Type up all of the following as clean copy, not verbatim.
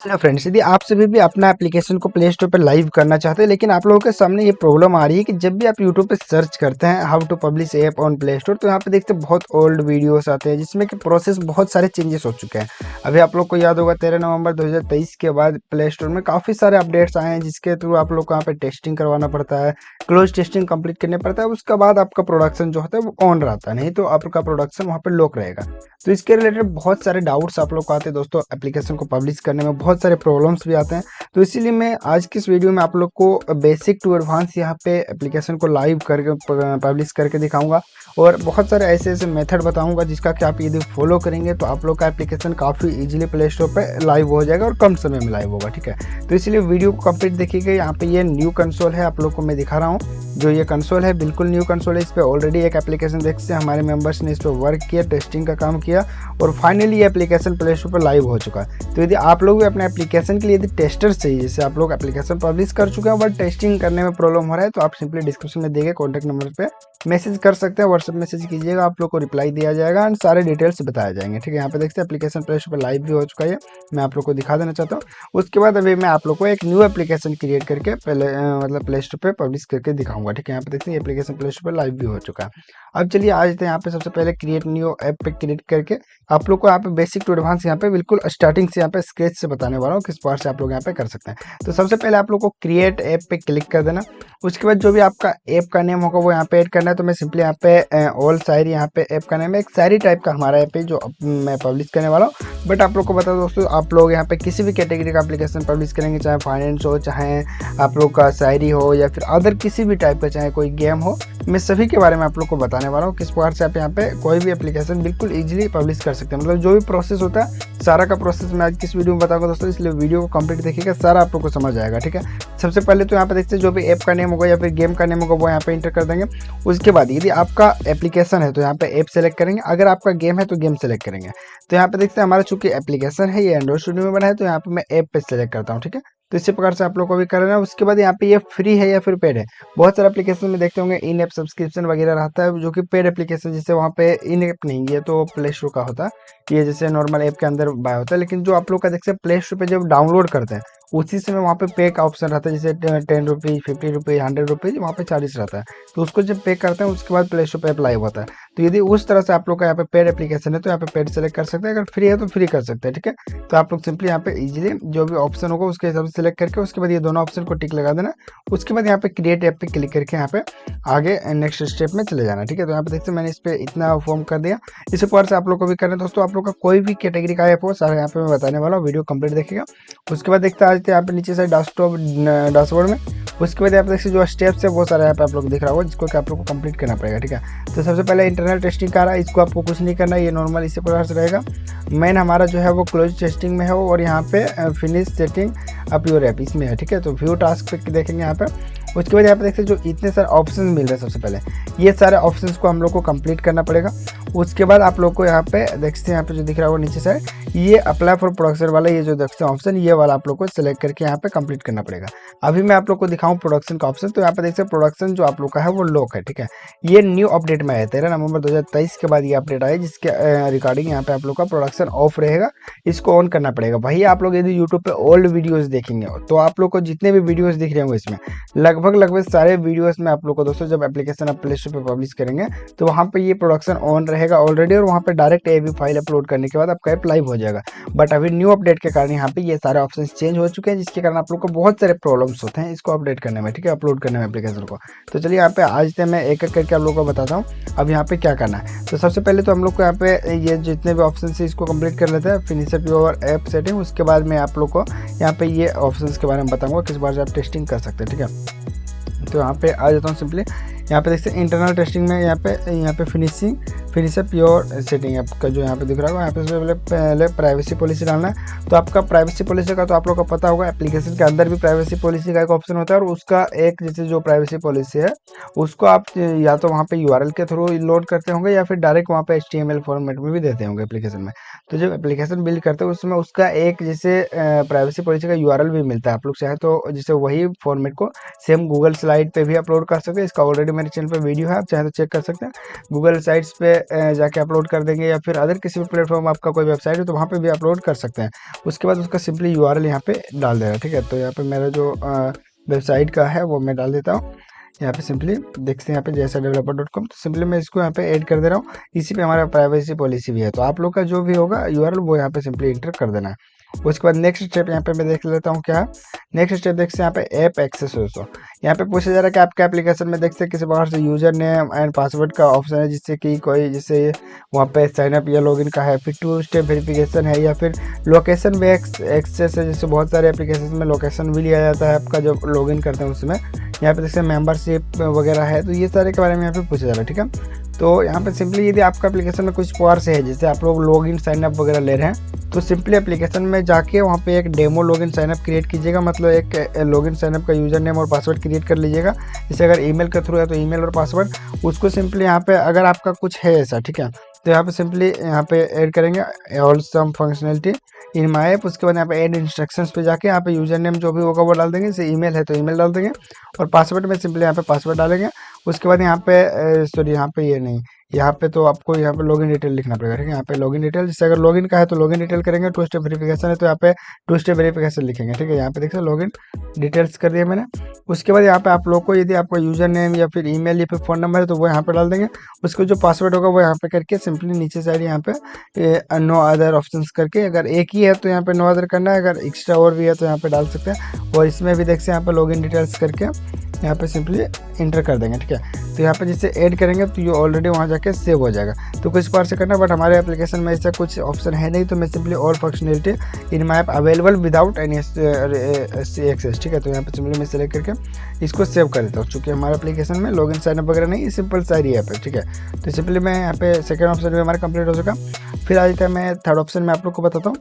Hello friends, यदि आप सभी भी अपना एप्लीकेशन को प्ले स्टोर पर लाइव करना चाहते हैं, लेकिन आप लोगों के सामने ये प्रॉब्लम आ रही है कि जब भी आप यूट्यूब पे सर्च करते हैं how to publish app on Play Store, तो यहाँ पे देखते हैं बहुत ओल्ड वीडियोस आते हैं जिसमें कि प्रोसेस बहुत सारे चेंजेस हो चुके हैं। अभी आप लोग को याद होगा 13 नवंबर 2023 के बाद प्ले स्टोर में काफ़ी सारे अपडेट्स आए हैं जिसके थ्रू आप लोग को यहाँ पे टेस्टिंग करवाना पड़ता है, क्लोज टेस्टिंग कंप्लीट करना पड़ता है। उसके बाद आपका प्रोडक्शन जो होता है वो ऑन रहता है, नहीं तो आपका प्रोडक्शन वहाँ पे लॉक रहेगा। तो इसके रिलेटेड बहुत सारे डाउट्स आप लोग को आते हैं दोस्तों, एप्लीकेशन को पब्लिश करने में बहुत सारे प्रॉब्लम्स भी आते हैं। तो इसीलिए मैं आज की इस वीडियो में आप लोग को बेसिक टू एडवांस यहाँ पे एप्लीकेशन को लाइव करके पब्लिश करके दिखाऊंगा और बहुत सारे ऐसे ऐसे मेथड बताऊंगा जिसका कि आप यदि फॉलो करेंगे तो आप लोग का एप्लीकेशन काफ़ी इजीली प्ले स्टोर पर लाइव हो जाएगा और कम समय में लाइव होगा। ठीक है, तो इसलिए वीडियो को कंप्लीट देखिएगा। यहाँ पे ये न्यू कंसोल है, आप लोग को मैं दिखा रहा हूँ। जो ये कंसोल है बिल्कुल न्यू कंसोल है। इस पर ऑलरेडी एक एप्लीकेशन देख से हमारे मेंबर्स ने इस पर वर्क किया, टेस्टिंग का काम किया और फाइनली ये एप्लीकेशन प्ले स्टोर पर लाइव हो चुका है। तो यदि आप लोग भी अपने एप्लीकेशन के लिए यदि टेस्टर चाहिए, जैसे आप लोग एप्लीकेशन पब्लिश कर चुके हैं बट टेस्टिंग करने में प्रॉब्लम हो रहा है, तो आप सिंपली डिस्क्रिप्शन में दिए कॉन्टैक्ट नंबर पे मैसेज कर सकते हैं। व्हाट्सएप मैसेज कीजिएगा, आप लोग को रिप्लाई दिया जाएगा एंड सारे डिटेल्स बताया जाएंगे। ठीक है, यहाँ पे देखते हैं एप्लीकेशन प्ले स्टोर पर लाइव भी हो चुका है, मैं आप लोग को दिखा देना चाहता हूँ। उसके बाद अभी मैं आप लोग को एक न्यू एप्लीकेशन क्रिएट करके पहले मतलब प्ले स्टोर पे पब्लिश करके दिखाऊंगा। ठीक है, यहाँ पे देखते हैं एप्लीकेशन प्ले स्टोर पर लाइव भी हो चुका है। अब चलिए आज तो यहाँ पे सबसे पहले क्रिएट न्यू ऐप पे क्लिक करके आप लोग को यहाँ पे बेसिक टू एडवांस यहाँ पे बिल्कुल स्टार्टिंग से यहाँ पे स्क्रैच से बताने वाला हूँ किस पार्ट से आप लोग यहाँ पे कर सकते हैं। तो सबसे पहले आप लोग को क्रिएट ऐप पे क्लिक कर देना। उसके बाद जो भी आपका ऐप का नेम होगा वो यहाँ पे ऐड करना है। तो मैं सिंपली यहाँ पे ऑल शायरी यहाँ पे ऐप का नेम है, एक शायरी टाइप का हमारा ऐप है जो मैं पब्लिश करने वाला हूँ। बट आप लोग को बता दो दोस्तों, आप लोग यहाँ पे किसी भी कैटेगरी का एप्लीकेशन पब्लिश करेंगे, चाहे फाइनेंस हो, चाहे आप लोग का शायरी हो या फिर अदर किसी भी टाइप का, चाहे कोई गेम हो, मैं सभी के बारे में आप लोग को बताने वाला हूँ किस प्रकार से आप यहाँ पे कोई भी एप्लीकेशन बिल्कुल इजीली पब्लिश कर सकते हैं। मतलब जो भी प्रोसेस होता है सारा का प्रोसेस मैं आज किस वीडियो में बताऊंगा दोस्तों, इसलिए वीडियो को कंप्लीट देखिएगा, सारा आप लोग को समझ आएगा। ठीक है, सबसे पहले तो यहाँ पे देखते हैं जो भी ऐप का नेम होगा या फिर गेम का नेम होगा वो यहाँ पे इंटर कर देंगे। उसके बाद यदि आपका एप्लीकेशन है तो यहाँ पे ऐप सेलेक्ट करेंगे, अगर आपका गेम है तो गेम सेलेक्ट करेंगे। तो यहाँ पे देखते हैं हमारा चूंकि एप्लीकेशन है ये एंड्रॉइड स्टूडियो में बना है, तो यहाँ पे मैं ऐप पे सेलेक्ट करता हूँ। ठीक है, तो इसी प्रकार से आप लोग को भी करना है। उसके बाद यहाँ पे ये फ्री है या फिर पेड है। बहुत सारे एप्लीकेशन में देखते होंगे इन ऐप सब्सक्रिप्शन वगैरह रहता है जो कि पेड एप्लीकेशन, जैसे वहाँ पे इन ऐप नहीं, ये तो प्ले स्टोर का होता है, ये जैसे नॉर्मल ऐप के अंदर बाय होता है। लेकिन जो आप लोग का देखते हैं प्ले स्टोर पे जब डाउनलोड करते हैं उसी समय वहाँ पे पे का ऑप्शन रहता है, जैसे 10 रुपीज़, 50 रुपीज़, 100 रुपीज़ वहाँ पे चार्जेस रहता है। तो उसको जब पे करते हैं उसके बाद प्ले स्टोर पे अप्लाई होता है। तो यदि उस तरह से आप लोग का यहाँ पे पेड एप्लीकेशन है तो यहाँ पे पेड सेलेक्ट कर सकते हैं, अगर फ्री है तो फ्री कर सकते हैं। ठीक है, तो आप लोग सिंपली यहाँ पे इजीली जो भी ऑप्शन होगा उसके हिसाब से सिलेक्ट करके उसके बाद ये दोनों ऑप्शन को टिक लगा देना। उसके बाद यहाँ पे क्रिएट ऐप पे क्लिक करके यहाँ पे आगे नेक्स्ट स्टेप में चले जाना। ठीक है, तो यहाँ पे देखते हैं मैंने इस पे इतना फॉर्म कर दिया। इसी प्रकार से आप लोग को भी करना है दोस्तों। आप लोग का कोई भी कैटेगरी का ऐप हो सारा यहाँ पे मैं बताने वाला हूँ, वीडियो कंप्लीट देखिएगा। उसके बाद देखते हैं आज यहाँ पे नीचे से डैशबोर्ड में। उसके बाद यहाँ पे देखिए जो स्टेप्स है वो सारा यहाँ पे आप लोग दिख रहा होगा जिसको कि आप लोग को कंप्लीट करना पड़ेगा। ठीक है, तो सबसे पहले इंटरनल टेस्टिंग का रहा है, इसको आपको कुछ नहीं करना है, ये नॉर्मल इसी प्रकार से रहेगा। मेन हमारा जो है वो क्लोज टेस्टिंग में है और यहाँ पे finish setting up your app इसमें है। ठीक है, तो व्यू टास्क पे देखेंगे यहाँ पे। उसके बाद यहाँ पे देखते हैं जो इतने सारे ऑप्शन मिल रहे हैं, सबसे पहले ये सारे ऑप्शंस को हम लोग को कंप्लीट करना पड़ेगा। उसके बाद आप लोग को यहाँ पे देखते हैं यहाँ पे जो दिख रहा है वो नीचे साइड ये अप्लाई फॉर प्रोडक्शन वाला, ये जो देखते हैं ऑप्शन ये वाला आप लोग को सिलेक्ट करके यहाँ पे कंप्लीट करना पड़ेगा। अभी मैं आप लोग को दिखाऊं प्रोडक्शन का ऑप्शन, तो यहाँ पे देखते हैं प्रोडक्शन जो आप लोग का है वो लॉक है। ठीक है, ये न्यू अपडेट में आया 13 नवंबर 2023 के बाद ये अपडेट आया जिसके रिगार्डिंग यहाँ पे आप लोग का प्रोडक्शन ऑफ रहेगा, इसको ऑन करना पड़ेगा। वही आप लोग यदि यूट्यूब पे ओल्ड वीडियोस देखेंगे तो आप लोग को जितने भी वीडियोस दिख रहे होंगे इसमें लगभग सारे वीडियोस में आप लोग को दोस्तों जब एप्लीकेशन आप प्ले स्टोर पे पब्लिश करेंगे तो वहाँ पे ये प्रोडक्शन ऑन रहेगा ऑलरेडी और वहाँ पे डायरेक्ट AV फाइल अपलोड करने के बाद आपका ऐप लाइव हो जाएगा। बट अभी न्यू अपडेट के कारण यहाँ पे ये सारे ऑप्शन चेंज हो चुके हैं जिसके कारण आप लोग को बहुत सारे प्रॉब्लम्स होते हैं इसको अपडेट करने में। ठीक है, अपलोड करने में एप्लीकेशन को। तो चलिए यहाँ पे आज से मैं एक एक करके आप लोग को बताता हूँ अब यहाँ पे क्या करना है। तो सबसे पहले तो हम लोग को यहाँ पे ये जितने भी ऑप्शन है इसको कंप्लीट कर लेते हैं, finish up your app setting. उसके बाद मैं आप लोग को यहाँ पे ये ऑप्शन के बारे में बताऊँगा किस बार से आप टेस्टिंग कर सकते हैं। ठीक है, तो यहाँ पे आ जाता हूँ सिंपली। यहाँ पे देखते हैं इंटरनल टेस्टिंग में यहाँ पे फिनिश अप योर सेटिंग आपका जो यहाँ पे दिख रहा होगा। यहाँ पे सबसे पहले प्राइवेसी पॉलिसी डालना है। तो आपका प्राइवेसी पॉलिसी का तो आप लोग को पता होगा, एप्लीकेशन के अंदर भी प्राइवेसी पॉलिसी का एक ऑप्शन होता है और उसका एक जैसे जो प्राइवेसी पॉलिसी है उसको आप या तो वहाँ पे URL के थ्रू लोड करते होंगे या फिर डायरेक्ट वहाँ पे HTML फॉर्मेट में भी देते होंगे एप्लीकेशन में। तो जब एप्लीकेशन बिल्ड करते हैं उसमें उसका एक जैसे प्राइवेसी पॉलिसी का URL भी मिलता है। आप लोग चाहे तो जैसे वही फॉर्मेट को सेम गूगल स्लाइड पे भी अपलोड कर सकते हैं। इसका ऑलरेडी मेरे चैनल पे वीडियो है, आप चाहे तो चेक कर सकते हैं। गूगल साइट्स पे जाके अपलोड कर देंगे, या फिर अदर किसी भी प्लेटफॉर्म आपका कोई वेबसाइट है तो वहाँ पे भी अपलोड कर सकते हैं। उसके बाद उसका सिंपली यूआरएल यहाँ पे डाल देना, ठीक है। तो यहाँ पे मेरा जो वेबसाइट का है वो मैं डाल देता हूँ। यहाँ पे सिंपली देखते हैं यहाँ पे jsadeveloper.com, तो सिंपली मैं इसको यहाँ पे ऐड कर दे रहा हूँ। इसी पे हमारा प्राइवेसी पॉलिसी भी है, तो आप लोग का जो भी होगा यूआरएल वो यहाँ पे सिंपली इंटर कर देना है। उसके बाद नेक्स्ट स्टेप यहाँ पे मैं देख लेता हूँ क्या है। नेक्स्ट स्टेप देखते हैं यहाँ पे ऐप एक्सेस हो। यहाँ पे पूछा जा रहा है कि आपके एप्लीकेशन में देखते हैं किसी बाहर से यूजर नेम एंड पासवर्ड का ऑप्शन है, जिससे कि कोई जैसे वहाँ पे साइनअप या लॉगिन का है, फिर 2 स्टेप वेरिफिकेशन है, या फिर लोकेशन भी एक्सेस है। जैसे बहुत सारे एप्लीकेशन में लोकेशन भी लिया जाता है आपका जब लॉगिन करते हैं उसमें। यहाँ पे जैसे मेंबरशिप वगैरह है, तो ये सारे के बारे में यहाँ पे पूछा जा रहा है, ठीक है। तो यहाँ पे सिंपली यदि आपका एप्लीकेशन में कुछ पावर से है, जैसे आप लोग लॉगिन साइनअप वगैरह ले रहे हैं, तो सिंपली एप्लीकेशन में जाके वहाँ पे एक डेमो लॉगिन साइनअप क्रिएट कीजिएगा। मतलब एक लॉगिन साइनअप का यूजर नेम और पासवर्ड क्रिएट कर लीजिएगा। जैसे अगर ईमेल के थ्रू है तो ईमेल और पासवर्ड, उसको सिंपली यहाँ पे अगर आपका कुछ है ऐसा, ठीक है, तो यहाँ पे सिंपली यहाँ पे ऐड करेंगे all some functionality in my app. उसके बाद यहाँ पे ऐड इंस्ट्रक्शंस पे जाके यहाँ पे यूजर नेम जो भी होगा वो डाल देंगे। जैसे ईमेल है तो ईमेल डाल देंगे, और पासवर्ड में सिंपली यहाँ पे पासवर्ड डालेंगे। उसके बाद यहाँ पे सॉरी यहाँ पे ये नहीं, यहाँ पे तो आपको यहाँ पे लॉगिन डिटेल लिखना पड़ेगा, ठीक है। यहाँ पे लॉगिन डिटेल, जैसे अगर लॉगिन का है तो लॉगिन डिटेल करेंगे, 2 स्टेप वेरिफिकेशन है तो यहाँ पे 2 स्टेप वेरिफिकेशन लिखेंगे, ठीक है। यहाँ पे देखिए लॉगिन डिटेल्स कर दिया मैंने। उसके बाद यहाँ पे आप लोग को यदि आपका यूजर नेम या फिर ईमेल या फिर फ़ोन नंबर है तो वो यहाँ पे डाल देंगे। उसको जो पासवर्ड होगा वो यहाँ पे करके सिंपली नीचे साइड यहाँ पे नो अदर ऑप्शंस करके, अगर एक ही है तो यहाँ पे नो अदर करना है, अगर एक्स्ट्रा और भी है तो यहाँ पे डाल सकते हैं। और इसमें भी देखते हैं यहाँ पे लॉगिन डिटेल्स करके यहाँ पे सिंपली इंटर कर देंगे, ठीक है। तो यहाँ पे जिससे ऐड करेंगे तो ये ऑलरेडी वहाँ जाके सेव हो जाएगा। तो कुछ बार से करना, बट हमारे एप्लीकेशन में ऐसा कुछ ऑप्शन है नहीं, तो मैं simply all functionality in my app available without any access, ठीक है। तो यहाँ पे सिंपली मैं सेलेक्ट करके इसको सेव कर देता हूँ। चूँकि हमारे एप्लीकेशन में लॉगिन साइनअप वगैरह नहीं, सिंपल सारी ऐप है, ठीक है। तो सिंपली मैं यहाँ पे सेकंड ऑप्शन भी हमारा कंप्लीट हो चुका। फिर आ जाता है मैं थर्ड ऑप्शन में आप लोग को बताता हूँ।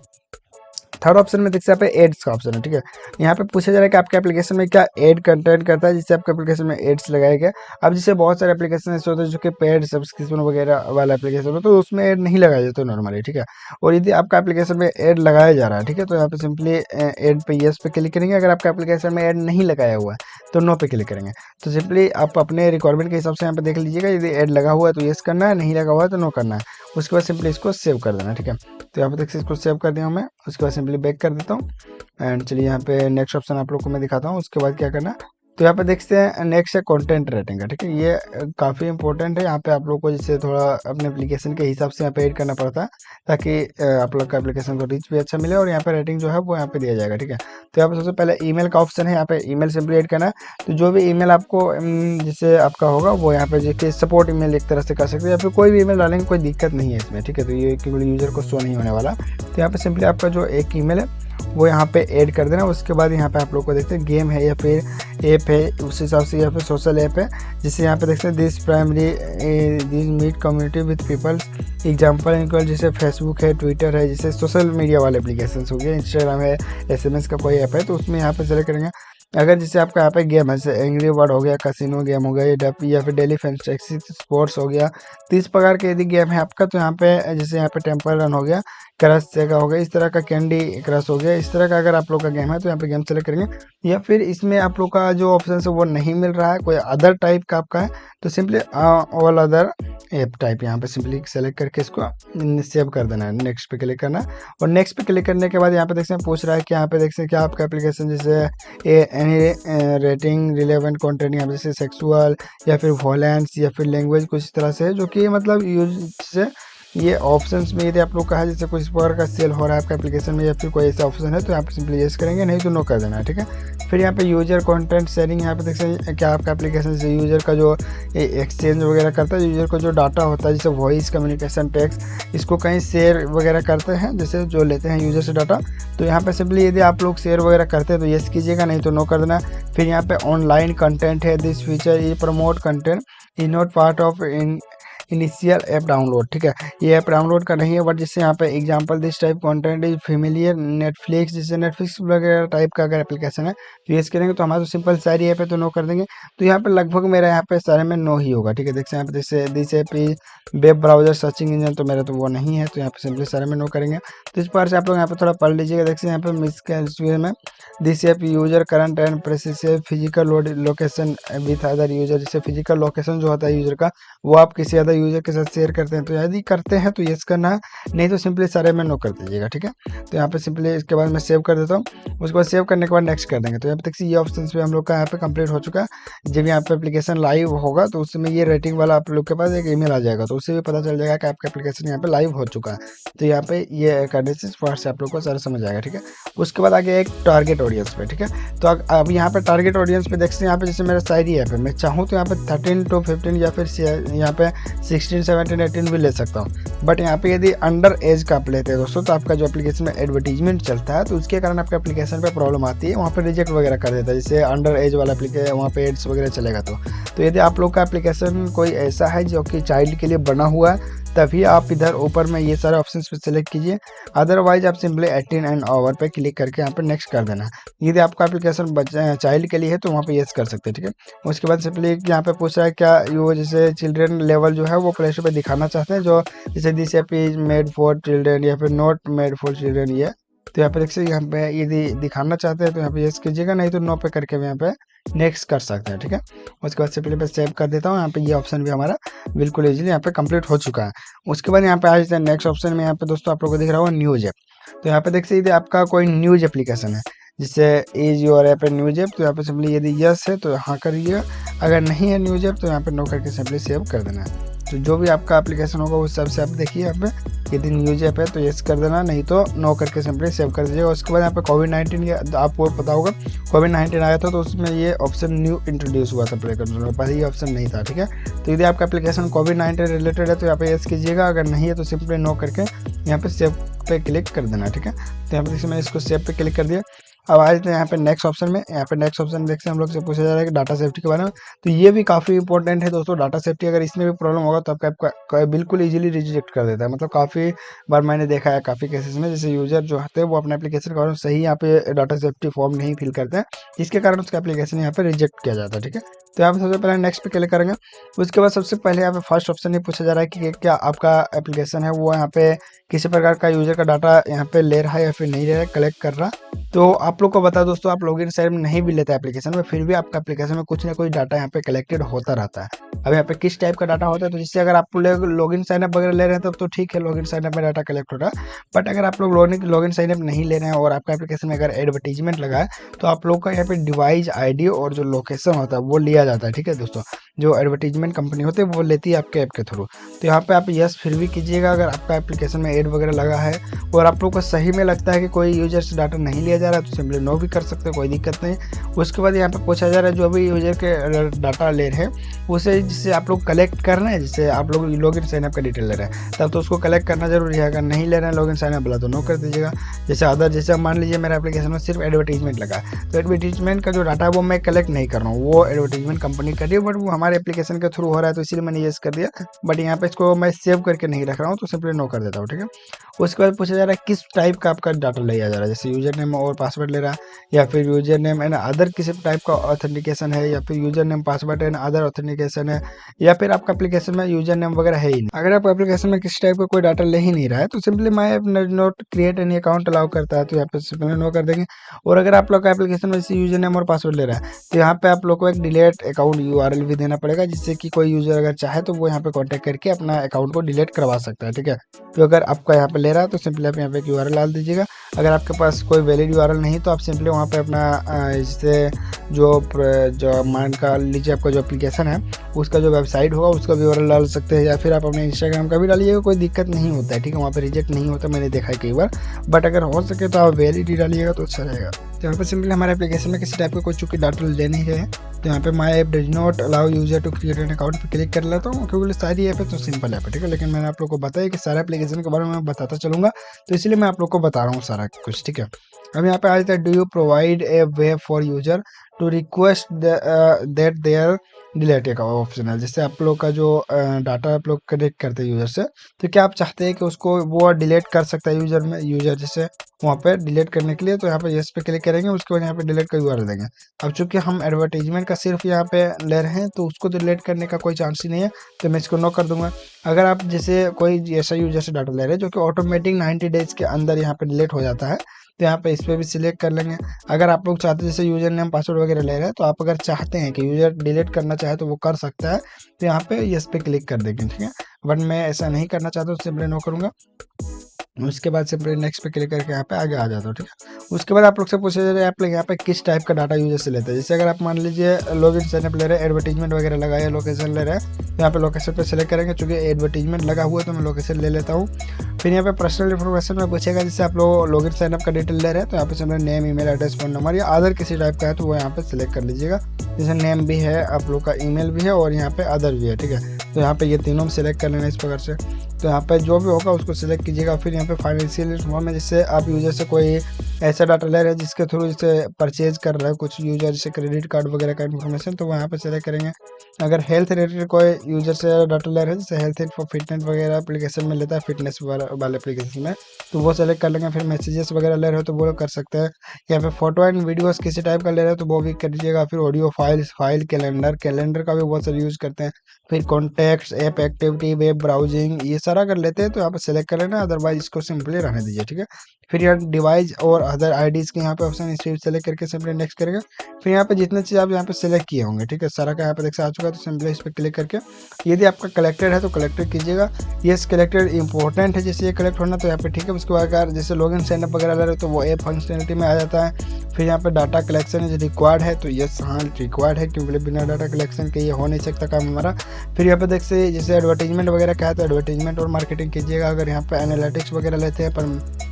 थर्ड ऑप्शन में देखते हैं यहाँ पे एड्स का ऑप्शन है, ठीक है। यहाँ पे पूछा जा रहा है कि आपके एप्लीकेशन में क्या एड कंटेंट करता है, जिससे आपके एप्लीकेशन में एड्स लगाया गया। अब जैसे बहुत सारे एप्लीकेशन ऐसे होते हैं जो कि पेड सब्सक्रिप्शन वगैरह वाला एप्लीकेशन हो, तो उसमें ऐड नहीं लगाया जाता नॉर्मली, ठीक है। और यदि आपका एप्लीकेशन में ऐड लगाया जा रहा है, ठीक है, तो यहाँ पे सिंपली ऐड पे येस पे क्लिक करेंगे। अगर आपका एप्लीकेशन में ऐड नहीं लगाया हुआ है तो नो पे क्लिक करेंगे। तो सिंपली आप अपने रिक्वायरमेंट के हिसाब से यहाँ पे देख लीजिएगा, यदि ऐड लगा हुआ है तो येस करना है, नहीं लगा हुआ है तो नो करना है। उसके बाद सिंपली इसको सेव कर देना, ठीक है। तो यहाँ पे देखिए इसको सेव कर दिया हूँ मैं। उसके बाद सिंपली बैक कर देता हूँ एंड चलिए यहाँ पे नेक्स्ट ऑप्शन आप लोग को मैं दिखाता हूँ। उसके बाद क्या करना है, तो यहाँ पे देखते हैं नेक्स्ट है कंटेंट रेटिंग का, ठीक है। ये काफ़ी इंपॉर्टेंट है। यहाँ पे आप लोग को जैसे थोड़ा अपने एप्लीकेशन के हिसाब से यहाँ पे ऐड करना पड़ता है, ताकि आप लोग का एप्लीकेशन को रीच भी अच्छा मिले, और यहाँ पे रेटिंग जो है वो यहाँ पे दिया जाएगा, ठीक है। तो यहाँ पे सबसे पहले ईमेल का ऑप्शन है, यहाँ पे ईमेल सिंपली ऐड करना है। तो जो भी ईमेल आपको जैसे आपका होगा वो यहाँ पे जैसे सपोर्ट ईमेल एक तरह से कर सकते हैं, या फिर कोई भी ईमेल डालेंगे कोई दिक्कत नहीं है इसमें, ठीक है। तो ये केवल यूजर को शो नहीं होने वाला। तो यहाँ पे सिंपली आपका जो एक ईमेल है वो यहाँ पे ऐड कर देना। उसके बाद यहाँ पे आप लोग को देखते हैं गेम है या फिर ऐप है, उस हिसाब से या फिर सोशल ऐप है, जिससे यहाँ पे देखते हैं this primary this meet community with peoples example include, जैसे फेसबुक है, ट्विटर है, जैसे सोशल मीडिया वाले एप्लीकेशन हो गए, इंस्टाग्राम है, SMS का कोई ऐप है, तो उसमें यहाँ पे सेलेक्ट करेंगे। अगर जैसे आपका यहाँ पे गेम है, जैसे एंग्री बर्ड हो गया, कैसीनो गेम हो गया, डपी या फिर डेली फैंटेसी स्पोर्ट्स हो गया, तो इस प्रकार के यदि गेम है आपका, तो यहाँ पे जैसे यहाँ पे टेम्पल रन हो गया, क्रश सेगा हो गया, इस तरह का कैंडी क्रश हो गया, इस तरह का अगर आप लोग का गेम है तो यहाँ पे गेम सेलेक्ट करेंगे। या फिर इसमें आप लोग का जो ऑप्शन है वो नहीं मिल रहा है, कोई अदर टाइप का आपका है, तो simply all other app type यहाँ पे सिंपली सेलेक्ट करके इसको सेव कर देना है। नेक्स्ट पे क्लिक करना है, और नेक्स्ट पे क्लिक करने के बाद यहाँ पे देखते हैं पूछ रहा है कि यहाँ पे देखते हैं क्या आपका एप्लीकेशन जैसे एनी रेटिंग रिलेवेंट कंटेंट, यहाँ पे जैसे सेक्सुअल या फिर वॉयलेंस या फिर लैंग्वेज कुछ इस तरह से है, जो कि मतलब यूज से ये ऑप्शंस में यदि आप लोग का है जैसे कुछ प्रकार का सेल हो रहा है आपका एप्लीकेशन में, या फिर कोई ऐसा ऑप्शन है तो यहाँ पे सिंपली यस करेंगे, नहीं तो नो कर देना है, ठीक है। फिर यहाँ पे यूजर कंटेंट शेयरिंग, यहाँ पे देख सकते हैं क्या आपका एप्लीकेशन से यूजर का जो एक्सचेंज वगैरह करता है, यूजर का जो डाटा होता है जैसे वॉइस कम्युनिकेशन टेक्स्ट, इसको कहीं शेयर वगैरह करते हैं, जैसे जो लेते हैं यूजर से डाटा, तो यहाँ पे सिंपली यदि आप लोग शेयर वगैरह करते हैं तो यस कीजिएगा, नहीं तो नो कर देना। फिर यहाँ पे ऑनलाइन कंटेंट है, दिस फीचर ये promote content is not part of initial app download, ठीक है। ये ऐप डाउनलोड का नहीं है, बट जिससे यहाँ पे example this type content is familiar Netflix, जैसे नेटफ्लिक्स वगैरह टाइप का अगर एप्लीकेशन है तो यूज़ करेंगे, तो हमारा तो सिंपल सारी ऐप है तो नो कर देंगे। तो यहाँ पे लगभग मेरा यहाँ पे सारे में नो ही होगा, ठीक है। देखते हैं यहाँ पे जैसे this app is web browser searching engine, तो मेरा तो वो नहीं है, तो यहाँ पे सिंपली सारे में नो करेंगे। तो इस बार से आप लोग यहाँ पे थोड़ा पढ़ लीजिएगा। देखते हैं यहाँ पे मिस में this app user current and precious physical location with other user, जैसे फिजिकल लोकेशन जो होता है यूजर का वो आप किसी अदर यूज़र के साथ शेयर करते हैं, तो यदि करते हैं तो येस करना है, नहीं तो सिंपली सारे में नो कर दीजिएगा, ठीक है। तो यहाँ पे सिंपली इसके बाद मैं सेव कर देता हूँ। उसके बाद सेव करने के बाद नेक्स्ट कर देंगे। तो यहाँ पे देखिए ये ऑप्शन पे हम लोग का यहाँ पे कंप्लीट हो चुका है। जब यहाँ पे एप्लीकेशन लाइव होगा तो उस समय ये रेटिंग वाला आप लोग के पास एक ईमेल आ जाएगा, तो उससे भी पता चल जाएगा कि आपका एप्लीकेशन यहाँ पे लाइव हो चुका है। तो यहाँ पे ये करने से फर्स्ट से आप लोग को सारा समझ आएगा, ठीक है। उसके बाद आगे एक टारगेट ऑडियंस पे, ठीक है। तो अब यहाँ पे टारगेट ऑडियंस पे देखते हैं, यहाँ पे जैसे मेरा शायरी ऐप है, मैं चाहूँ तो यहाँ पे 13 to 15 या फिर यहाँ पे 16, 17, 18 भी ले सकता हूँ। बट यहाँ पे यदि अंडर एज का आप लेते हैं दोस्तों, तो आपका जो एप्लीकेशन में एडवर्टीजमेंट चलता है तो उसके कारण आपके एप्लीकेशन पे प्रॉब्लम आती है, वहाँ पे रिजेक्ट वगैरह कर देता है। जैसे अंडर एज वाला एप्लीकेशन वहाँ पे एड्स वगैरह चलेगा तो यदि आप लोग का एप्लीकेशन कोई ऐसा है जो कि चाइल्ड के लिए बना हुआ है, तभी आप इधर ऊपर में ये सारे ऑप्शन पे सेलेक्ट कीजिए। अदरवाइज आप सिंपली 18 एंड ओवर पे क्लिक करके यहाँ पे नेक्स्ट कर देना। यदि आपका एप्लीकेशन चाइल्ड के लिए है तो वहाँ पे येस कर सकते हैं, ठीक है। उसके बाद सिंपली यहाँ पे पूछ रहा है क्या यो जैसे चिल्ड्रन लेवल जो है वो प्ले स्टोर पे दिखाना चाहते हैं, जो जैसे this app is made for children या फिर नॉट मेड फॉर चिल्ड्रन, ये तो यहाँ पे देखिए यहाँ पे यदि दिखाना चाहते हैं तो यहाँ पे येस कीजिएगा, नहीं तो नो पे करके यहाँ पे नेक्स्ट कर सकते हैं, ठीक है। उसके बाद सिंपली मैं सेव कर देता हूँ। यहाँ पे ये ऑप्शन भी हमारा बिल्कुल इजीली यहाँ पे कंप्लीट हो चुका है। उसके बाद यहाँ पे आ जाते हैं नेक्स्ट ऑप्शन में। यहाँ पे दोस्तों आप लोगों को दिख रहा होगा न्यूज ऐप। तो यहाँ पे देख सकते आपका कोई न्यूज एप्लीकेशन है जिससे is your app A news app, तो यहाँ पे सिंपली यदि यस है तो हाँ करिए, अगर नहीं है न्यूज ऐप तो यहाँ पे नो करके सिंपली सेव कर देना है। तो जो भी आपका एप्लीकेशन होगा उस हिसाब से आप देखिए यहाँ पे यदि न्यूज ऐप है तो यस कर देना, नहीं तो नो करके सिंपली सेव कर दीजिएगा। उसके बाद यहाँ पे कोविड-19 आपको पता होगा कोविड-19 आया था तो उसमें ये ऑप्शन न्यू इंट्रोड्यूस हुआ था प्ले स्टोर में, पहले ये ऑप्शन नहीं था, ठीक है। तो यदि आपका एप्लीकेशन कोविड-19 रिलेटेड है तो यहाँ पे यस कीजिएगा, अगर नहीं है तो सिंपली नो करके यहाँ पे सेव पे क्लिक कर देना, ठीक है। तो यहाँ पे देखिए मैंने इसको सेव पे क्लिक कर दिया। अब आ जाते हैं यहाँ पे नेक्स्ट ऑप्शन में। यहाँ पे नेक्स्ट ऑप्शन देखते हैं हम लोग से पूछा जा रहा है कि डाटा सेफ्टी के बारे में, तो ये भी काफ़ी इंपॉर्टेंट है दोस्तों। डाटा सेफ्टी अगर इसमें भी प्रॉब्लम होगा तो आपका बिल्कुल इजीली रिजेक्ट कर देता है। मतलब काफ़ी बार मैंने देखा है काफ़ी केसेस में, जैसे यूजर जो होते हैं वो अपने एप्लीकेशन के बारे में सही यहाँ पे डाटा सेफ्टी फॉर्म नहीं फिल करते हैं, जिसके कारण उसका एप्लीकेशन यहाँ पे रिजेक्ट किया जाता है, ठीक है। तो यहाँ पे सबसे पहले नेक्स्ट पे क्लिक करेंगे। उसके बाद सबसे पहले यहाँ पे फर्स्ट ऑप्शन ये पूछा जा रहा है कि क्या आपका एप्लीकेशन है वो यहाँ पे किसी प्रकार का यूजर का डाटा यहाँ पे ले रहा है या फिर नहीं ले रहा है, कलेक्ट कर रहा। तो आप लोग को बता दोस्तों, आप लॉगिन साइड में नहीं भी लेते एप्लीकेशन में, फिर भी आपका एप्लीकेशन में कुछ ना कुछ डाटा यहाँ पे कलेक्टेड होता रहता है। अब यहाँ पे किस टाइप का डाटा होता है, तो जिससे अगर आप लोग लॉगिन साइन अप वगैरह ले रहे हैं तब तो ठीक है, लॉगिन साइन अप में डाटा कलेक्ट हो रहा है। बट अगर आप लोग लॉगिन साइन अप नहीं ले रहे हैं और आपका एप्लीकेशन में अगर एडवर्टीजमेंट लगा है तो आप लोग का यहाँ पे डिवाइस आईडी और जो लोकेशन होता है वो लिया जाता है, ठीक है दोस्तों। जो एडवर्टीजमेंट कंपनी होती है वो लेती है आपके ऐप के थ्रू। तो यहाँ पे आप यस फिर भी कीजिएगा अगर आपका एप्लीकेशन में एड वगैरह लगा है और आप लोग को सही में लगता है कि कोई यूजर से डाटा नहीं लिया जा रहा है तो सिंपली नो भी कर सकते हैं, कोई दिक्कत नहीं। उसके बाद यहाँ पे पूछा जा रहा है जो भी यूजर के डाटा ले रहे हैं उसे जिससे आप लोग कलेक्ट कर रहे हैं, जिससे आप लोग लॉगिन साइनअप का डिटेल ले रहे हैं तब तो उसको कलेक्ट करना जरूरी है। अगर नहीं ले रहे हैं लॉगिन साइनअप वाला तो नो कर दीजिएगा। जैसे अदर, जैसे मान लीजिए मेरा एप्लीकेशन में सिर्फ एडवर्टीजमेंट लगा है तो एडवर्टीजमेंट का जो डाटा है वो मैं कलेक्ट नहीं कर रहा हूँ, वो एडवर्टीजमेंट कंपनी कर रही है, बट वो हमारे एप्लीकेशन के थ्रू हो रहा है तो इसीलिए मैंने येस कर दिया। बट यहाँ पे इसको मैं सेव करके नहीं रख रहा हूँ तो सिंपली नो कर देता हूँ, ठीक है। उसके बाद पूछा जा रहा है किस टाइप का आपका डाटा लिया जा रहा है, जैसे यूजर नेम और पासवर्ड ले रहा है या फिर यूजर नेम एंड अदर किसी टाइप का ऑथेंटिकेशन है या फिर user name password and other authentication है या फिर आपका एप्लीकेशन में यूजर नेम वगैरह है ही नहीं। अगर आपका एप्लीकेशन में किसी टाइप का कोई डाटा ले ही नहीं रहा है तो simply my not create any account allow करता है तो यहाँ पे सिंपली नो कर देंगे। और अगर आप लोग का एप्लीकेशन में जैसे यूजर नेम और पासवर्ड ले रहा है तो यहाँ पे आप लोग को एक डिलीट अकाउंट URL भी देना पड़ेगा, जिससे कि कोई यूजर अगर चाहे तो वो यहाँ पे कॉन्टैक्ट करके अपना अकाउंट को डिलीट करवा सकता है, ठीक है। तो अगर आपका यहाँ पे ले रहा है तो सिंपली आप यहाँ पे एक URL डाल दीजिएगा। अगर आपके पास कोई वैलिड URL नहीं तो आप सिंपली वहाँ पे अपना जैसे जो मान का लीजिए आपका जो एप्लीकेशन है उसका जो वेबसाइट होगा उसका भी URL डाल सकते हैं या फिर आप अपने इंस्टाग्राम का भी डालिएगा, कोई दिक्कत नहीं होता है, ठीक है। वहाँ पे रिजेक्ट नहीं होता, मैंने देखा है कई बार। बट अगर हो सके तो आप वैलिड डालिएगा तो अच्छा रहेगा। तो यहाँ पर सिंपली हमारे एप्लीकेशन में किसी टाइप का कोई चूँकि डाटा ले नहीं रहे तो यहाँ पे my app does not allow user to create an account पे क्लिक कर लेता हूँ, क्योंकि सारी ऐप है तो सिंपल ऐप है, ठीक है। लेकिन मैंने आप लोग को बताया कि सारे एप्लीकेशन के बारे में मैं बताता चलूँगा तो इसलिए मैं आप लोग को बता रहा हूँ सारा कुछ, ठीक है। अब यहाँ पे आ जाता है do you provide a way for user to request that their delete का ऑप्शन है। जैसे आप लोग का जो डाटा आप लोग कलेक्ट करते हैं यूजर से तो क्या आप चाहते हैं कि उसको वो डिलीट कर सकता है यूजर जैसे वहाँ पे डिलीट करने के लिए, तो यहाँ पे यस पे क्लिक करेंगे। उसके बाद यहाँ पे डिलीट का URL देंगे। अब चूंकि हम एडवर्टीजमेंट का सिर्फ यहाँ पे ले रहे हैं तो उसको डिलीट करने का कोई चांस ही नहीं है, तो मैं इसको नो कर दूंगा। अगर आप जैसे कोई ऐसा यूजर से डाटा ले रहे हैं जो कि ऑटोमेटिक 90 डेज के अंदर यहाँ पे डिलीट हो जाता है तो यहाँ पे इस पर भी सिलेक्ट कर लेंगे। अगर आप लोग चाहते हैं जैसे यूजर नेम पासवर्ड वगैरह ले रहे हैं, तो आप अगर चाहते हैं कि यूजर डिलीट करना चाहे तो वो कर सकता है, तो यहाँ पे यस पे क्लिक कर देंगे, ठीक है। बट मैं ऐसा नहीं करना चाहता हूँ, सिंपली नो करूँगा। उसके बाद सिंपली नेक्स्ट पे क्लिक करके यहाँ पे आगे आ जाता हूँ, ठीक है। उसके बाद आप लोग से पूछा जा रहा है आप लोग यहाँ पे किस टाइप का डाटा यूजर से लेते हैं। जैसे अगर आप मान लीजिए लॉगिन साइनअप ले रहे हैं, एडवर्टीजमेंट वगैरह लगाया, लोकेशन ले रहे हैं, तो यहाँ पे लोकेशन पे सेलेक्ट करेंगे। चूंकि एडवर्टीजमेंट लगा हुआ है तो मैं लोकेशन ले लेता हूँ। फिर यहाँ पे पर्सनल इन्फॉर्मेशन में पूछेगा, जैसे आप लोग लॉगिन साइनअप का डिटेल ले रहे हैं, तो यहाँ पे simply name, email address, phone number या अदर किसी टाइप का है तो वो यहाँ पे सिलेक्ट कर लीजिएगा। जैसे नेम भी है आप लोग का, ईमेल भी है और यहाँ पे अदर भी है, ठीक है। तो यहाँ पे ये तीनों में सेलेक्ट कर लेना इस प्रकार से। तो यहाँ पे जो भी होगा उसको सिलेक्ट कीजिएगा। फिर यहाँ पे फाइनेंशियल इन्फॉर्मेशन में जैसे आप यूजर से कोई ऐसा डाटा ले रहे हैं जिसके थ्रू जैसे परचेज कर रहा है कुछ यूजर, जैसे क्रेडिट कार्ड वगैरह का इन्फॉर्मेशन, तो वो यहाँ पे सेलेक्ट करेंगे। अगर हेल्थ रिलेटेड कोई यूजर से डाटा ले रहे हैं, जैसे हेल्थ फॉर फिटनेस वगैरह एप्लीकेशन में लेता है, फिटनेस वाले एप्लीकेशन में, तो वो सेलेक्ट कर लेंगे। फिर मैसेजेस वगैरह ले रहे हो तो वो कर सकते हैं। यहाँ पे फोटो एंड वीडियोस किसी टाइप का ले रहे हो तो वो भी कर दीजिएगा। फिर ऑडियो फाइल, कैलेंडर का भी बहुत सारे यूज़ करते हैं। फिर contacts, app activity, web browsing, ये सारा कर लेते हैं तो यहाँ पे सेलेक्ट कर लेना, अदरवाइज इसको सिंपली रहने दीजिए, ठीक है। फिर यहाँ डिवाइस और अदर आईडीज़ के यहाँ पे ऑप्शन इस सेलेक्ट करके सिंपली नेक्स्ट करेंगे। फिर यहाँ पे जितने चीज़ आप यहाँ पे सेलेक्ट किए होंगे, ठीक है, सारा का यहाँ पे देखिए आ चुका है, तो सिंपली इस पर क्लिक करके यदि आपका कलेक्टेड है तो कलेक्टेड कीजिएगा। येस कलेक्टेड इंपॉर्टेंट है जैसे ये कलेक्ट होना, तो यहाँ पे ठीक है। उसके बाद अगर जैसे लॉगिन साइनअप वगैरह ले रहे हो तो वो ऐप फंक्शनलिटी में आ जाता है। फिर यहाँ पे डाटा कलेक्शन है जो रिक्वायर्ड है, तो यस हाँ रिक्वायर्ड है, क्योंकि बिना डाटा कलेक्शन के ये हो नहीं सकता काम हमारा। फिर यहाँ पे देख से जैसे एडवर्टीजमेंट वगैरह का है तो एडवर्टीजमेंट और मार्केटिंग कीजिएगा। अगर यहाँ पे एनालिटिक्स वगैरह लेते हैं पर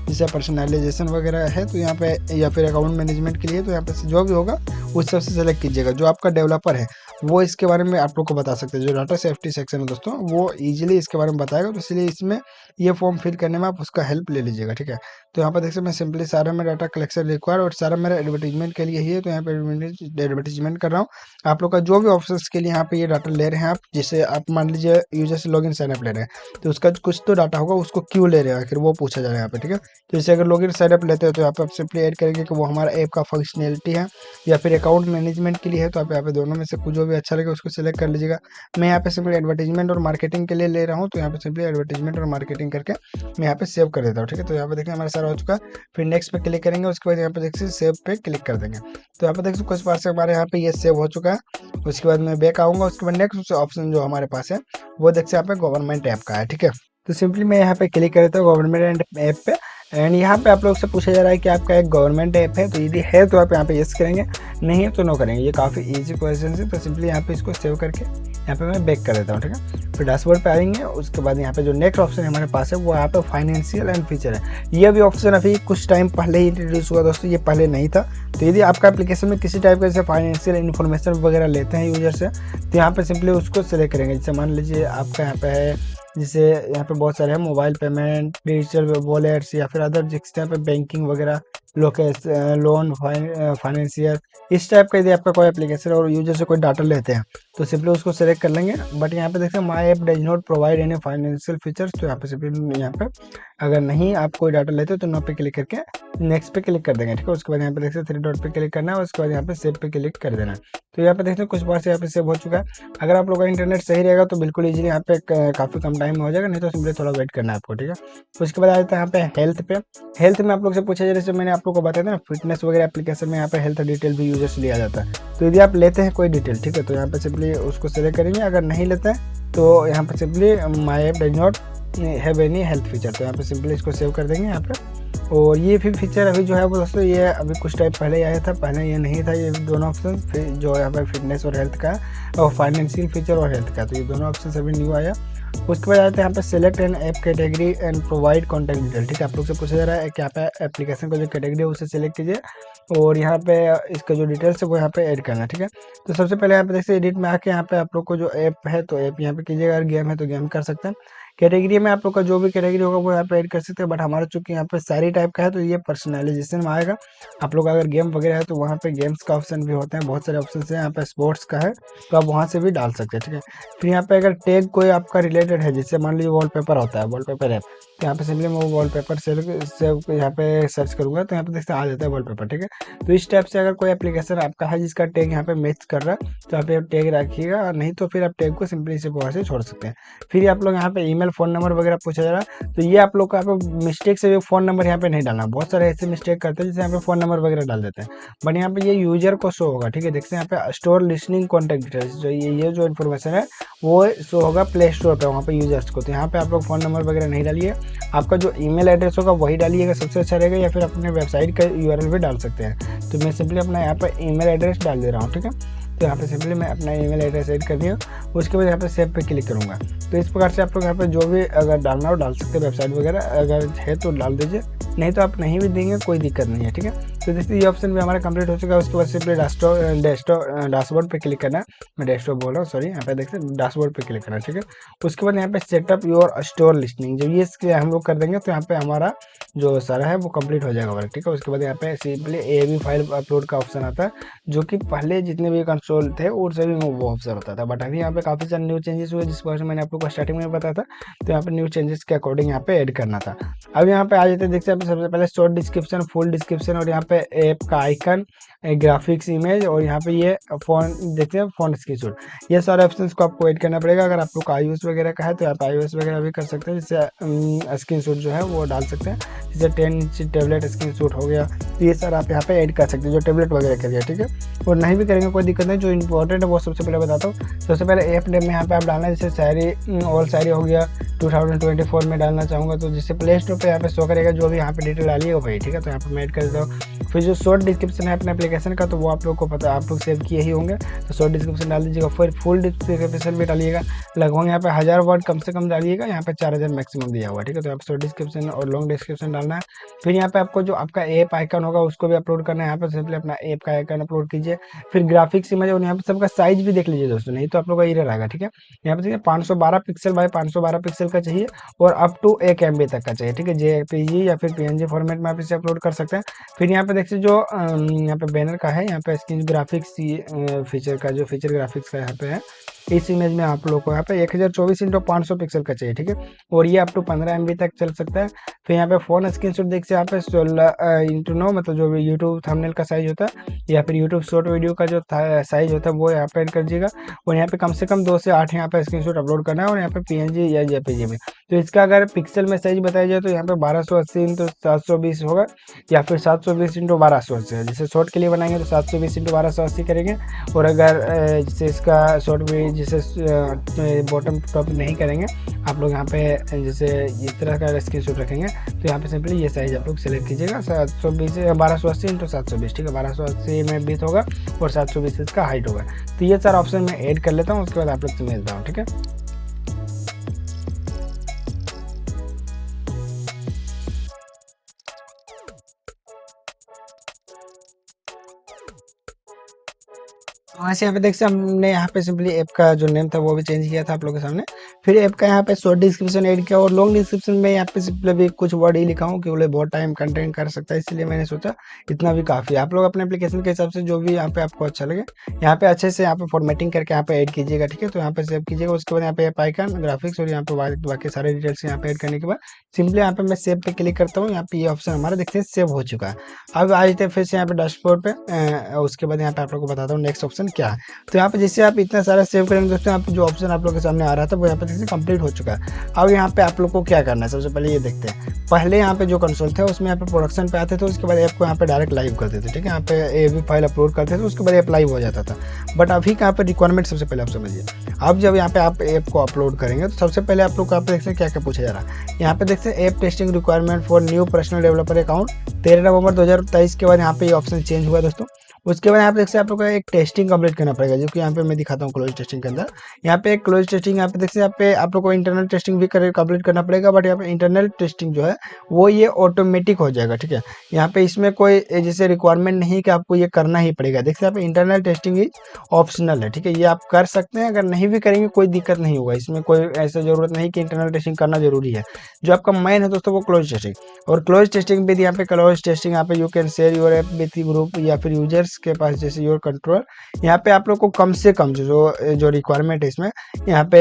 जैसे पर्सनलाइजेशन वगैरह है तो यहाँ पे, या फिर अकाउंट मैनेजमेंट के लिए, तो यहाँ पे जो भी होगा उस सबसे सेलेक्ट कीजिएगा। जो आपका डेवलपर है वो इसके बारे में आप लोग को बता सकते हैं। जो डाटा सेफ्टी सेक्शन है दोस्तों वो इजीली इसके बारे में बताएगा, तो इसलिए इसमें ये फॉर्म फिल करने में आप उसका हेल्प ले लीजिएगा, ठीक है। तो यहाँ पर देख सकते मैं सिंपली सारा मेरा डाटा कलेक्शन रिक्वायर और सारा मेरा एडवर्टीजमेंट के लिए ही है, तो यहाँ पे एडवर्टीजमेंट कर रहा हूँ। आप लोग का जो भी ऑप्शन के लिए यहाँ पे ये डाटा ले रहे हैं आप, जैसे आप मान लीजिए यूजर से लॉगिन साइनअप ले रहे हैं तो उसका कुछ तो डाटा होगा, उसको क्यों ले रहे हैं आखिर वो पूछा जा रहा है यहाँ पे, ठीक है। तो जैसे अगर लॉगिन साइनअप लेते हो तो यहाँ पे आप सिंपली ऐड करेंगे कि वो हमारा ऐप का फंक्शनलिटी है या फिर अकाउंट मैनेजमेंट के लिए है, तो आप यहाँ पे दोनों में से कुछ जो भी अच्छा लगे उसको सिलेक्ट कर लीजिएगा। मैं यहाँ पे सिंपली एडवर्टीजमेंट और मार्केटिंग के लिए ले रहा हूँ, तो यहाँ पे सिंपली एडवर्टीजमेंट और मार्केटिंग करके मैं यहाँ पे सेव कर देता हूँ, ठीक है। तो यहाँ पे देखिए हमारा सारा हो चुका है। फिर नेक्स्ट पे क्लिक करेंगे, उसके बाद यहाँ पे देखिए सेव पे क्लिक कर देंगे। तो यहाँ पे देखिए कुछ पास से हमारे यहाँ पे ये सेव हो चुका है। उसके बाद मैं बैक आऊँगा। उसके बाद नेक्स्ट ऑप्शन जो हमारे पास है वो देखिए यहाँ पे गवर्नमेंट ऐप का है, ठीक है। तो सिंपली मैं यहाँ पे क्लिक कर देता हूँ गवर्नमेंट ऐप पे। एंड यहाँ पे आप लोग से पूछा जा रहा है कि आपका एक गवर्नमेंट ऐप है, तो यदि है तो आप यहाँ पे यस करेंगे, नहीं है तो नो करेंगे। ये काफ़ी इजी क्वेश्चन है, तो सिंपली यहाँ पे इसको सेव करके यहाँ पे मैं बैक कर देता हूँ, ठीक है। फिर डैशबोर्ड पे आएंगे। उसके बाद यहाँ पे जो नेक्स्ट ऑप्शन हमारे पास है वो यहाँ पे फाइनेंशियल एंड फीचर है। ये भी ऑप्शन अभी कुछ टाइम पहले ही इंट्रोड्यूस हुआ दोस्तों, ये पहले नहीं था। तो यदि आपका एप्लीकेशन में किसी टाइप का जैसे फाइनेंशियल इन्फॉर्मेशन वगैरह लेते हैं यूजर से, तो यहाँ पे सिंपली उसको सेलेक्ट करेंगे। जैसे मान लीजिए आपका यहाँ पे है, जैसे यहाँ पे बहुत सारे हैं मोबाइल पेमेंट, डिजिटल वॉलेट्स या फिर अदर जिससे यहाँ पे बैंकिंग वगैरह, लोन, फाइनेंशियल, इस टाइप का यदि आपका कोई एप्लीकेशन और यूजर से कोई डाटा लेते हैं तो सिंपली उसको सेलेक्ट कर लेंगे। बट यहाँ पे देखते हैं माई app does not provide any financial features, तो यहाँ पे सिंपली यहाँ पे अगर नहीं आप कोई डाटा लेते हो तो नो पे क्लिक करके नेक्स्ट पे क्लिक कर देंगे, ठीक है। उसके बाद यहाँ पे देखते हैं 3 डॉट पे क्लिक करना है। उसके बाद यहाँ पे सेव पे क्लिक कर देना है। तो यहाँ पे देखते हैं कुछ बार से यहाँ पे सेव हो चुका है। अगर आप लोग का इंटरनेट सही रहेगा तो बिल्कुल ईजिली यहाँ पे काफ़ी कम टाइम में हो जाएगा, नहीं तो सिंपली थोड़ा वेट करना है आपको, ठीक है। उसके बाद आ जाता है यहाँ पे हेल्थ पे। हेल्थ में आप लोग से पूछा जाए, जैसे मैंने आप लोग को बताया था ना फिटनेस वगैरह एप्लीकेशन में यहाँ पे हेल्थ डिटेल भी यूजर से लिया जाता है। तो यदि आप लेते हैं कोई डिटेल, ठीक है, तो यहाँ पे सिंपली उसको सेलेक्ट करेंगे। अगर नहीं लेते हैं तो यहाँ पे simply my app does not have any health feature, तो यहाँ पे सिंपली इसको सेव कर देंगे यहाँ पे। और ये भी फीचर अभी जो है वो दोस्तों ये अभी कुछ टाइम पहले आया था, पहले ये नहीं था। ये दोनों ऑप्शन फिर जो यहाँ पे फिटनेस और हेल्थ का और फाइनेंशियल फीचर और हेल्थ का, तो ये दोनों ऑप्शन अभी न्यू आया। उसके बाद आते हैं यहाँ पे select N app category and provide contact detail, ठीक है। आप लोग से पूछा जा रहा है कि यहाँ पे एप्लीकेशन का जो कैटेगरी है उसे सेलेक्ट कीजिए और यहाँ पे इसका जो डिटेल्स है वो यहाँ पे ऐड करना है, ठीक है। तो सबसे पहले यहाँ पे देखिए एडिट में आके यहाँ पे आप लोग को जो ऐप है तो ऐप यहाँ पे कीजिएगा। अगर गेम है तो गेम कर सकते हैं। कैटेगरी में आप लोग का जो भी कैटेगरी होगा वो यहाँ पे ऐड कर सकते हैं। बट हमारा चूंकि यहाँ पे सारी टाइप का है तो ये पर्सनलाइजेशन में आएगा। आप लोग अगर गेम वगैरह है तो वहाँ पे गेम्स का ऑप्शन भी होते हैं, बहुत सारे ऑप्शन है। यहाँ पे स्पोर्ट्स का है तो आप वहाँ से भी डाल सकते हैं, ठीक है। फिर यहाँ पे अगर टैग कोई आपका रिलेटेड है, जैसे मान लीजिए वॉलपेपर होता है, वॉलपेपर ऐप, तो यहाँ पे सिंपली मैं वो वॉलपेपर से यहाँ पे सर्च करूँगा तो यहाँ पे देखते आ जाता है वॉलपेपर, ठीक है। तो इस टाइप से अगर कोई एप्लीकेशन आपका है जिसका टैग यहाँ पे मैच कर रहा है तो आप टैग रखिएगा, नहीं तो फिर आप टैग को सिंपली से वहाँ से छोड़ सकते हैं। फिर आप लोग यहाँ पे ईमेल ईमेल, फ़ोन नंबर वगैरह पूछा जा रहा है, तो ये आप लोग को यहाँ पे मिस्टेक से भी फ़ोन नंबर यहाँ पे नहीं डालना। बहुत सारे ऐसे मिस्टेक करते हैं जैसे यहाँ पे फ़ोन नंबर वगैरह डाल देते हैं, बट यहाँ पे ये यूजर को शो होगा। ठीक है, देखते हैं यहाँ पे स्टोर लिसनिंग कॉन्टैक्ट डिटेल्स, जो ये जो इन्फॉर्मेशन है वो शो होगा प्ले स्टोर पे, वहाँ पे यूजर्स को। तो यहाँ पे आप लोग फ़ोन नंबर वगैरह नहीं डालिए, आपका जो ईमेल एड्रेस होगा वही डालिएगा, सबसे अच्छा रहेगा, या फिर अपने वेबसाइट का यूआरएल भी डाल सकते हैं। तो मैं सिंपली अपना यहाँ पर ईमेल एड्रेस डाल दे रहा हूँ। ठीक है, तो यहाँ पे सिंपली मैं अपना ईमेल एड्रेस ऐड कर दिया, उसके बाद यहाँ पे सेव पे क्लिक करूँगा। तो इस प्रकार से आप लोग यहाँ पे जो भी अगर डालना हो डाल सकते हैं, वेबसाइट वगैरह अगर है तो डाल दीजिए, नहीं तो आप नहीं भी देंगे कोई दिक्कत नहीं है। ठीक है, तो जैसे ये ऑप्शन भी हमारा कंप्लीट हो चुका है। उसके बाद सिंपली डैशबोर्ड पे क्लिक करना है, मैं डेस्कटॉप बोल रहा हूँ सॉरी, यहाँ पे देखते हैं डैशबोर्ड पे क्लिक करना है। ठीक है, उसके बाद यहाँ पे सेटअप योर स्टोर लिस्टिंग, जब ये हम लोग कर देंगे तो यहाँ पे हमारा जो सारा है वो कंप्लीट हो जाएगा वर्क। ठीक है, उसके बाद यहाँ पे सिंपली AAV फाइल अपलोड का ऑप्शन आता है, जो कि पहले जितने भी कंसोल थे और सभी में वो ऑप्शन होता था, बट अभी यहाँ पे काफ़ी सारे न्यू चेंजेस हुए, जिस पर मैंने आप लोग को स्टार्टिंग में बताया था। तो यहाँ पे न्यू चेंजेस के अकॉर्डिंग यहाँ पे ऐड करना था। अब यहाँ पे आ जाते हैं, देखते हैं सबसे पहले शॉर्ट डिस्क्रिप्शन, फुल डिस्क्रिप्शन, और यहाँ पे ऐप का आइकन, ग्राफिक्स, इमेज, और यहाँ पे ये फोन देखते हैं फ़ॉन्ट स्क्रीनशॉट। ये सारे ऑप्शंस को आपको ऐड करना पड़ेगा। अगर आप लोग का iOS वगैरह का है तो आप iOS वगैरह भी कर सकते हैं, जिससे स्क्रीनशॉट जो है वो डाल सकते हैं, जैसे 10 इंच टैबलेट स्क्रीनशॉट हो गया। तो ये सारा आप यहाँ पे ऐड कर सकते हैं, जो टैबलेट वगैरह करिए। ठीक है, और नहीं भी करेंगे कोई दिक्कत नहीं, जो इंपॉर्टेंट है वो सबसे पहले बताता हूँ। सबसे पहले ऐप नेम में यहाँ पे आप डालना है, जैसे शायरी ऑल शायरी हो गया 2024 में डालना चाहूँगा, तो जिससे प्ले स्टोर पर यहाँ पे शो करेगा, जो भी यहाँ पे डिटेल डालिए वो भाई। ठीक है, तो यहाँ पर मैं ऐड कर देता हूँ। फिर जो शॉर्ट डिस्क्रिप्शन है अपने एप्लीकेशन का, तो वो आप लोग को पता, आप लोग सेव किए ही होंगे, तो शॉर्ट डिस्क्रिप्शन डाल दीजिएगा। फिर फुल डिस्क्रिप्शन भी डालिएगा, लगभग यहाँ पे 1000 वर्ड कम से कम डालिएगा, यहाँ पे 4000 मैक्सिमम दिया हुआ। ठीक है, तो यहाँ पे शॉर्ट डिस्क्रिप्शन और लॉन्ग डिस्क्रिप्शन डालना है। फिर यहाँ पे आपको जो आपका ऐप आइकन होगा उसको भी अपलोड करना है, यहाँ पे सिंपली अपना ऐप का आइकन अपलोड कीजिए। फिर ग्राफिक्स, इमेज, और यहाँ पे सबका साइज भी देख लीजिए दोस्तों, नहीं तो आप लोग का एरर आएगा। ठीक है, यहाँ पे देखिए 512 पिक्सल बाय 512 पिक्सल का चाहिए, और अप टू 1 MB तक का चाहिए। ठीक है, JPG या फिर PNG फॉर्मेट में आप इसे अपलोड कर सकते हैं। फिर यहाँ पे देखिए जो यहाँ पे बैनर का है, यहाँ पे स्क्रीन ग्राफिक्स फीचर का, जो फीचर ग्राफिक्स का यहाँ पे है, इस इमेज में आप लोग को यहाँ पे 1024x500 पिक्सल का चाहिए। ठीक है, और ये अप टू 15 MB तक चल सकता है। फिर यहाँ पे फ़ोन स्क्रीनशॉट देख से यहाँ पे 16:9, मतलब जो यूट्यूब थंबनेल का साइज होता है, या फिर यूट्यूब शॉर्ट वीडियो का जो साइज होता है वो यहाँ पे ऐड कर दीजिएगा। और यहाँ पे कम से कम 2 से 8 यहाँ पे स्क्रीनशॉट अपलोड करना है, और यहाँ पे PNG या JPG में। तो इसका अगर पिक्सल में साइज बताया जाए तो यहाँ पे 1280x720 होगा, या फिर 720x1280 है। जैसे शॉर्ट के लिए बनाएंगे तो 720x1280 करेंगे, और अगर जैसे इसका शॉर्ट भी जैसे बॉटम टॉप नहीं करेंगे आप लोग, यहाँ पे जैसे इस तरह का स्क्रीनशॉट रखेंगे, तो यहाँ पे सिंपली ये साइज आप लोग सेलेक्ट कीजिएगा, 1280x720। ठीक है, 1280 में बीट होगा और 720 इसका हाइट होगा। तो ये सारा ऑप्शन मैं ऐड कर लेता हूँ, उसके बाद आप लोग से मिलता हूँ। ठीक है, वैसे यहाँ पे देखते हैं हमने यहाँ पे सिंपली ऐप का जो नेम था वो भी चेंज किया था आप लोगों के सामने। फिर ऐप का यहाँ पे शॉर्ट डिस्क्रिप्शन ऐड किया, और लॉन्ग डिस्क्रिप्शन में यहाँ पे सिंपली भी कुछ वर्ड ही लिखा हूँ कि बोले बहुत टाइम कंटेंट कर सकता है, इसलिए मैंने सोचा इतना भी काफ़ी है। आप लोग अपने एप्लीकेशन के हिसाब से जो भी यहाँ पे आपको अच्छा लगे, यहाँ पे अच्छे से यहाँ पे फॉर्मेटिंग करके यहाँ पे ऐड कीजिएगा। ठीक है, तो यहाँ पे सेव कीजिएगा। उसके बाद यहाँ पे ऐप आइकन, ग्राफिक्स, और यहाँ पे बाकी सारे डिटेल्स यहाँ पे ऐड करने के बाद सिंपली यहाँ पे मैं सेव पे क्लिक करता हूँ। यहाँ पे ये ऑप्शन हमारा देखते हैं सेव हो चुका है। अब आ जाते हैं फिर से यहाँ पे डैशबोर्ड पे, उसके बाद यहाँ पे आप लोग को बताता हूँ नेक्स्ट ऑप्शन क्या है। तो यहाँ पे जैसे आप इतना सारा सेव करेंगे दोस्तों, यहाँ पे जो ऑप्शन आप लोग के सामने आ रहा था वो यहाँ पे देखिए कंप्लीट हो चुका है। अब यहाँ पे आप लोग को क्या करना है, सबसे पहले ये देखते हैं। पहले यहाँ पे जो कंसोल था उसमें यहाँ पे प्रोडक्शन पे आते थे, उसके बाद ऐप को यहाँ पे डायरेक्ट लाइव करते थे। ठीक है, यहाँ पे AAV फाइल अपलोड करते थे, उसके बाद ऐप लाइव हो जाता था। बट अभी यहाँ पे रिक्वायरमेंट सबसे पहले आप समझिए। अब जब यहाँ पे आप ऐप को अपलोड करेंगे तो सबसे पहले आप लोग को यहाँ पे देखते हैं क्या क्या पूछा जा रहा है। यहाँ पे देखते हैं app testing requirement for new personal developer account 13 नवंबर 2023 के बाद यहाँ पे ये ऑप्शन चेंज हुआ दोस्तों। उसके बाद यहाँ पे देखते हैं आप लोग को एक टेस्टिंग कंप्लीट करना पड़ेगा, जो कि यहाँ पे मैं दिखाता हूँ क्लोज टेस्टिंग के अंदर। यहाँ पे एक क्लोज टेस्टिंग यहाँ पे देखते हैं, यहाँ पे आप लोग को इंटरनल टेस्टिंग भी कंप्लीट करना पड़ेगा, बट यहाँ पे इंटरनल टेस्टिंग जो है वो ये ऑटोमेटिक हो जाएगा। ठीक है, यहाँ पे इसमें कोई जैसे रिक्वायरमेंट नहीं कि आपको ये करना ही पड़ेगा। देखते हैं यहाँ पे इंटरनल टेस्टिंग इज ऑप्शनल है। ठीक है, ये आप कर सकते हैं, अगर नहीं भी करेंगे कोई दिक्कत नहीं होगा, इसमें कोई ऐसा जरूरत नहीं कि इंटरनल टेस्टिंग करना जरूरी है। जो आपका मेन है दोस्तों वो क्लोज टेस्टिंग, और क्लोज टेस्टिंग विद यहाँ पे क्लोज टेस्टिंग यहाँ पे you can share your app with group या फिर यूजर्स इसके पास जैसे योर कंट्रोल, यहाँ पे आप लोग को कम से कम जो रिक्वायरमेंट है इसमें, यहाँ पे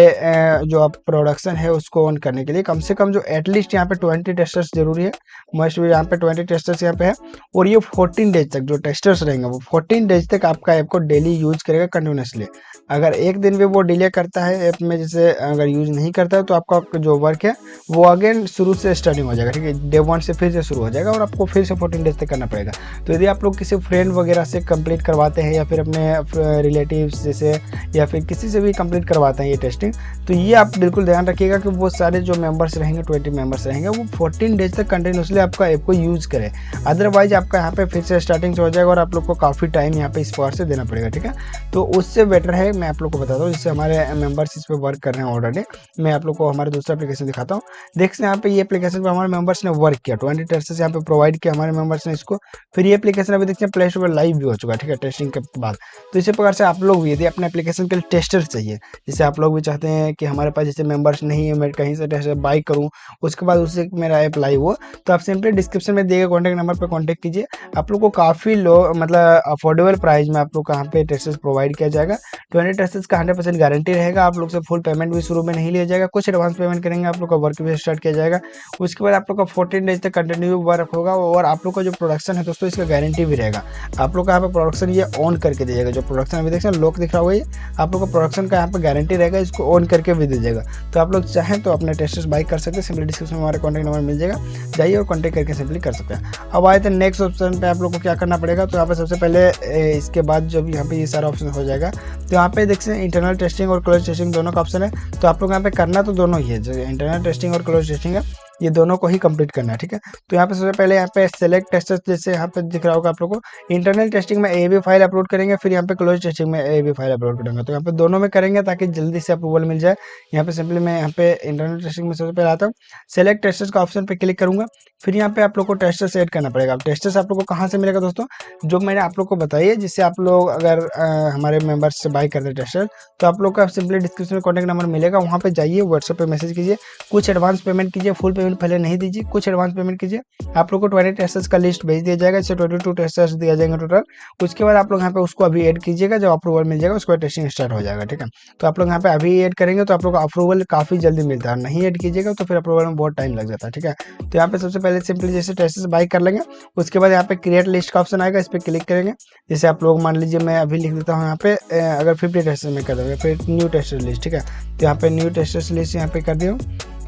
जो आप प्रोडक्शन है उसको ऑन करने के लिए कम से कम जो एटलीस्ट यहाँ पे 20 टेस्टर्स जरूरी है, मस्ट भी यहाँ पे 20 टेस्टर्स यहाँ पे है। और ये 14 डेज तक जो टेस्टर्स रहेंगे वो 14 डेज तक आपका ऐप को डेली यूज करेगा कंटिन्यूसली। अगर एक दिन भी वो डिले करता है ऐप में, जैसे अगर यूज नहीं करता है, तो आपका जो वर्क है वो अगेन शुरू से स्टार्टिंग हो जाएगा, ठीक है, डे 1 से फिर से शुरू हो जाएगा और आपको फिर से 14 डेज तक करना पड़ेगा। तो यदि आप लोग किसी फ्रेंड वगैरह से कंप्लीट करवाते हैं या फिर अपने रिलेटिव्स जैसे या फिर किसी से भी कंप्लीट करवाते हैं ये टेस्टिंग, तो ये आप बिल्कुल ध्यान रखिएगा कि वो सारे जो मेंबर्स रहेंगे 20 मेंबर्स रहेंगे वो 14 डेज तक कंटिन्यूसली आपका ऐप को यूज़ करें। अदरवाइज आपका यहाँ पे फिर से स्टार्टिंग से हो जाएगा और आप लोग को काफ़ी टाइम यहाँ पे इस पावर से देना पड़ेगा, ठीक है। तो उससे बेटर है, मैं आप लोग को बताता हूँ, जिससे हमारे मेंबर्स इस पर वर्क कर रहे हैं ऑलरेडी। मैं आप लोग को हमारा दूसरा एप्लीकेशन दिखाता हूँ। देखते हैं यहाँ पे ये एप्लीकेशन पर हमारे मेंबर्स ने वर्क किया, 20 टेस्टर्स यहाँ पे प्रोवाइड किया हमारे मेंबर्स ने इसको। फिर ये एप्लीकेशन अभी देखते हैं प्ले स्टोर पर लाइव भी हो चुका है, ठीक है, टेस्टिंग के बाद। तो इसी प्रकार से आप लोग भी यदि अपने एप्लीकेशन के लिए टेस्टर चाहिए, जैसे आप लोग भी चाहते हैं कि हमारे पास जैसे मेंबर्स नहीं है, मैं कहीं से टेस्टर बाई करूँ उसके बाद उससे मेरा ऐप लाइव हो, तो आप सिंपली डिस्क्रिप्शन में दिए गए कॉन्टैक्ट नंबर पर कॉन्टैक्ट कीजिए। आप लोग को काफ़ी लो मतलब अफोर्डेबल प्राइस में आप लोग को यहाँ पे टेस्टर्स प्रोवाइड किया जाएगा। 20 टेस्टर्स का 100% गारंटी रहेगा। आप लोग से फुल पेमेंट भी शुरू में नहीं लिया जाएगा, कुछ एडवांस पेमेंट करेंगे, आप लोग का वर्क भी स्टार्ट किया जाएगा। उसके बाद आप लोग का 14 डेज तक कंटिन्यू वर्क होगा और आप लोग का जो प्रोडक्शन है दोस्तों इसका गारंटी भी रहेगा। आप लोग का यहाँ पे प्रोडक्शन ये ऑन करके दीजिएगा, जो प्रोडक्शन अभी देखिए लोग दिख रहा होगा, ये आप लोग का प्रोडक्शन का यहाँ पे गारंटी रहेगा, इसको ऑन करके भी दीजिएगा। तो आप लोग चाहें तो अपने टेस्टर्स बाई कर सकते हैं, सिंपली डिस्क्रिप्शन में हमारा कॉन्टैक्ट नंबर मिल जाएगा, जाइए और कॉन्टैक्ट करके सिंपली कर सकते हैं। अब आए थे नेक्स्ट ऑप्शन पे, आप लोग को क्या करना पड़ेगा। तो यहाँ पे सबसे पहले इसके बाद जब यहाँ पे ये सारा ऑप्शन हो जाएगा तो यहाँ पे देख सकते हैं इंटरनल टेस्टिंग और क्लोज टेस्टिंग दोनों का ऑप्शन है। तो आप लोग यहाँ पे करना तो दोनों ही है, जो इंटरनल टेस्टिंग और क्लोज टेस्टिंग है ये दोनों को ही कंप्लीट करना है, ठीक है। तो यहाँ पे सबसे पहले यहाँ पे सेलेक्ट टेस्टर्स, जैसे यहाँ पे दिख रहा होगा आप लोग को, इंटरनल टेस्टिंग में AAV फाइल अपलोड करेंगे, फिर यहाँ पे क्लोज टेस्टिंग में AAV फाइल अपलोड करेंगे। तो यहाँ पे दोनों में करेंगे ताकि जल्दी से अप्रूवल मिल जाए। यहाँ पे सिंपली मैं यहाँ पे इंटरनल टेस्टिंग में सबसे पहले आता हूँ, सेलेक्ट टेस्टर्स का ऑप्शन पे क्लिक करूंगा। फिर यहाँ पे आप लोग को टेस्टर्स ऐड करना पड़ेगा। अब टेस्टर्स आप लोग को कहाँ से मिलेगा दोस्तों, जो मैंने आप लोग को बताई है, जिससे आप लोग अगर हमारे मेंबर्स से बाई करते हैं टेस्टर, तो आप लोग का सिंपली डिस्क्रिप्शन में कॉन्टैक्ट नंबर मिलेगा, वहाँ पे जाइए, व्हाट्सएप पे मैसेज कीजिए, कुछ एडवांस पेमेंट कीजिए, फुल पेमेंट पहले नहीं दीजिए, कुछ एडवांस पेमेंट कीजिए। आप लोग को 20 टेस्टर्स का लिस्ट भेज दिया जाएगा, इससे 22 टेस्टर्स दिया जाएंगे टोटल। उसके बाद आप लोग यहाँ पे उसको अभी ऐड कीजिएगा, जब अप्रूवल मिल जाएगा उसके बाद टेस्टिंग स्टार्ट हो जाएगा, ठीक है। तो आप लोग यहाँ पे अभी ऐड करेंगे तो आप लोग का अप्रूवल काफ़ी जल्दी मिलता है, नहीं ऐड कीजिएगा तो फिर अप्रूवल में बहुत टाइम लग जाता है, ठीक है। तो यहाँ पे सबसे पहले सिंपली जैसे टेस्टर्स बाई कर लेंगे, उसके बाद यहाँ पे क्रिएट लिस्ट का ऑप्शन आएगा, इस पर क्लिक करेंगे। जैसे आप लोग मान लीजिए मैं अभी लिख देता हूँ यहाँ पे अगर 50 टेस्टर्स में कर दूँगा, फिर न्यू टेस्टर लिस्ट, ठीक है। तो यहाँ पे न्यू टेस्टर्स लिस्ट यहाँ पे कर दिया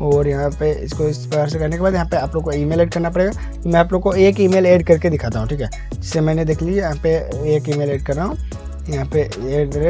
और यहाँ पे इसको इस प्रकार से करने के बाद यहाँ पे आप लोग को ईमेल ऐड करना पड़ेगा। तो मैं आप लोग को एक ईमेल ऐड करके दिखाता हूँ, ठीक है। जिससे मैंने देख लीजिए यहाँ पे एक ईमेल ऐड कर रहा हूँ, यहाँ पे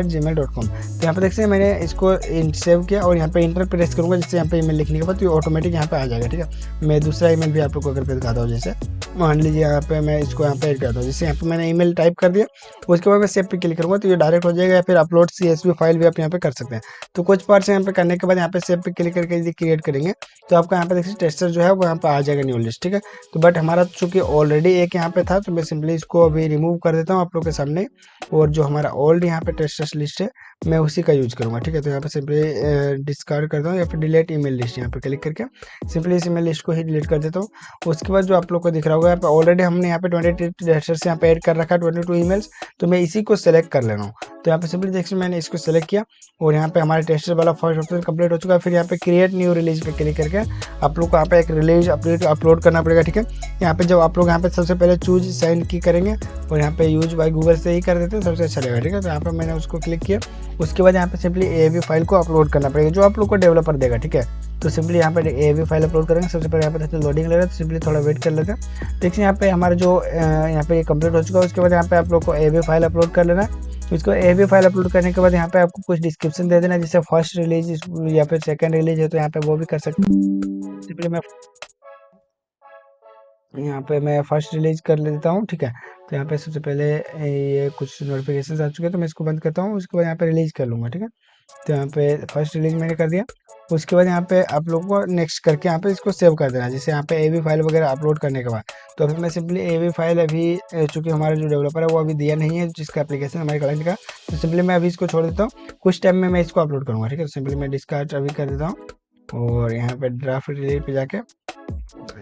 @gmail.com। तो यहाँ पे देख सकते हैं मैंने इसको सेव किया और यहाँ पे इंटर प्रेस करूँगा, जिससे यहाँ पे ईमेल लिखने के बाद तो ऑटोमेटिक यहाँ पे आ जाएगा, ठीक है। मैं दूसरा ईमेल भी आप लोग को अगर दिखाता हूँ, जैसे मान लीजिए यहाँ पे मैं इसको यहाँ पे ऐड करता हूँ, जैसे यहाँ पे मैंने ईमेल टाइप कर दिया, उसके बाद मैं सेव पे क्लिक करूँगा तो ये डायरेक्ट हो जाएगा, या फिर अपलोड CSV फाइल भी आप यहाँ पे कर सकते हैं। तो कुछ पार्ट्स यहाँ पे करने के बाद यहाँ पे सेव पे क्लिक करके यदि क्रिएट करेंगे तो आपका यहाँ पे देखिए टेस्टर जो है वो यहाँ पे आ जाएगा न्यू लिस्ट, ठीक है। तो बट हमारा चूंकि ऑलरेडी एक यहाँ पे था तो मैं सिंपली इसको अभी रिमूव कर देता हूँ आप लोग के सामने, और जो हमारा ओल्ड यहाँ पे टेस्टर्स लिस्ट है मैं उसी का यूज करूँगा, ठीक है। तो यहाँ पे सिंपली डिस्कार्ड करता हूँ या फिर डिलीट ईमेल लिस्ट, यहाँ पे क्लिक करके सिंपली इस ईमेल लिस्ट को ही डिलीट कर देता हूँ। उसके बाद जो आप लोग को दिख रहा होगा यहाँ पे ऑलरेडी हमने यहाँ पे 20 टेस्टर्स यहाँ पे ऐड कर रखा है, 22 ईमेल्स, तो मैं इसी को सेलेक्ट कर ले रहा हूँ। तो यहाँ पे सिंपली देखिए मैंने इसको सेलेक्ट किया और यहाँ पे हमारे टेस्टर वाला फर्स्ट ऑप्शन कंप्लीट हो चुका है। फिर यहाँ पे क्रिएट न्यू रिलीज पे क्लिक करके आप लोग को यहाँ पे एक रिलीज अपलोड करना पड़ेगा, ठीक है। यहाँ पे जब आप लोग यहाँ पे सबसे पहले चूज साइन की करेंगे और यहाँ पे यूज बाय गूगल से ही कर देते हैं सबसे अच्छा रहेगा, ठीक है। तो यहाँ पे मैंने उसको क्लिक किया, उसके बाद यहाँ पे सिंपली AAV फाइल को अपलोड करना पड़ेगा जो आप लोग को डेवलपर देगा, ठीक है। तो सिंपली यहाँ पे AAV फाइल अपलोड करेंगे। सबसे पहले यहाँ पे लोडिंग ले रहा है तो सिंपली थोड़ा वेट कर लेते हैं। देखिए यहाँ पे हमारा जो यहाँ पे कंप्लीट हो चुका है। उसके बाद यहाँ पे आप लोग को AAV फाइल अपलोड कर लेना है। इसको AAV फाइल अपलोड करने के बाद यहाँ पे आपको कुछ डिस्क्रिप्शन दे देना है, जैसे फर्स्ट रिलीज या फिर सेकंड रिलीज है तो यहाँ पे वो भी कर सकते हैं। सिंपली मैं फर्स्ट रिलीज कर लेता हूँ, ठीक है। तो यहाँ पे सबसे पहले ये कुछ नोटिफिकेशन आ चुके हैं तो मैं इसको बंद करता हूँ, उसके बाद यहाँ पे रिलीज कर लूँगा, ठीक है। तो यहाँ पे फर्स्ट रिलीज मैंने कर दिया। उसके बाद यहाँ पे आप लोगों को नेक्स्ट करके यहाँ पे इसको सेव कर देना, जैसे यहाँ पे AAV फाइल वगैरह अपलोड करने के बाद। तो अभी मैं सिंपली AAV फाइल अभी चूँकि हमारा जो डेवलपर है वो अभी दिया नहीं है जिसका एप्लीकेशन हमारे क्लाइंट का, तो सिंपली मैं अभी इसको छोड़ देता हूँ, कुछ टाइम में मैं इसको अपलोड करूँगा, ठीक है। तो सिंपली मैं डिस्कार्ड अभी कर देता हूँ और यहाँ पे ड्राफ्ट रिलीज पे जाके